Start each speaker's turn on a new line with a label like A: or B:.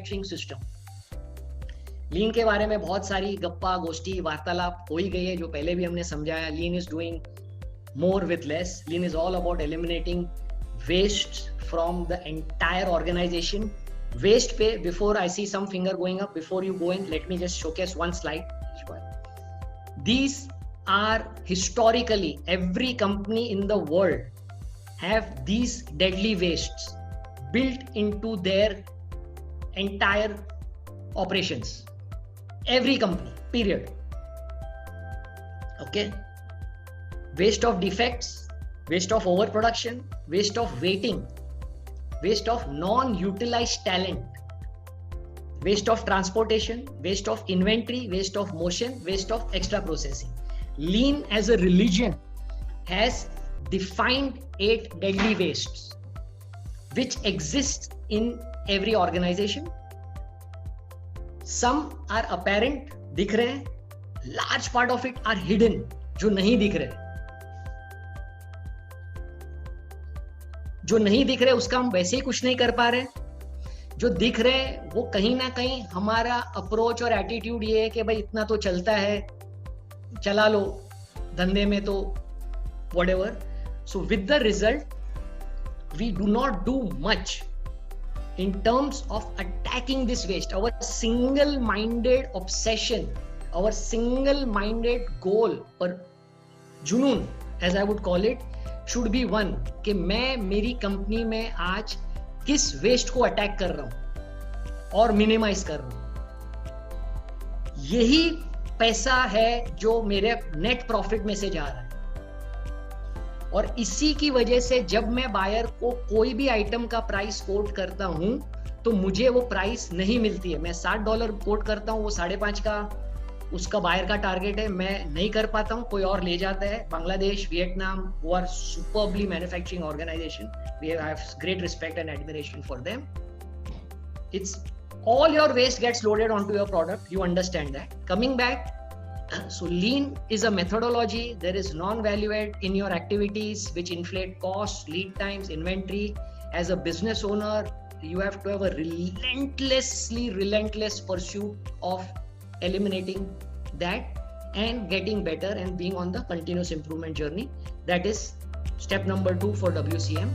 A: Manufacturing system. लीन के बारे में बहुत सारी गप्पा गोष्ठी वार्तालाप हो ही गई है, जो पहले भी हमने समझाया। Lean is doing more with less. Lean is all about eliminating waste from the entire organization. Waste पे, before I see some finger going up, before you go in, let me just showcase one slide. These are historically, every company in the world have these deadly wastes built into their entire operations. Every company, period. Okay. Waste of defects, waste of overproduction, waste of waiting, waste of non-utilized talent, waste of transportation, waste of inventory, waste of motion, waste of extra processing. Lean as a religion has defined 8 deadly wastes which exist in every organization. Some are apparent, दिख रहे हैं, large part of it are hidden, जो नहीं दिख रहे। जो नहीं दिख रहे उसका हम वैसे ही कुछ नहीं कर पा रहे। जो दिख रहे वो कहीं ना कहीं हमारा अप्रोच और एटीट्यूड ये है कि भाई इतना तो चलता है, चला लो धंधे में, तो whatever. So with the result, we do not do much in terms of attacking this waste. Our single-minded obsession, our single-minded goal or जुनून, as I would call it, should be one कि मैं मेरी company में आज किस waste को attack कर रहा हूं और मिनिमाइज कर रहा हूं। यही पैसा है जो मेरे नेट प्रॉफिट में से जा रहा है। और इसी की वजह से जब मैं बायर को कोई भी आइटम का प्राइस कोट करता हूं तो मुझे वो प्राइस नहीं मिलती है। मैं $60 कोट करता हूं, वो 5.5 का उसका बायर का टारगेट है, मैं नहीं कर पाता हूं, कोई और ले जाता है। Bangladesh, Vietnam, who are superbly manufacturing organization, we have great respect and admiration for them. It's all your waste gets loaded onto your product, you understand that. Coming back, so lean is a methodology. There is non-value add in your activities which inflate costs, lead times, inventory. As a business owner, you have to have a relentless pursuit of eliminating that and getting better and being on the continuous improvement journey. That is step number 2 for WCM.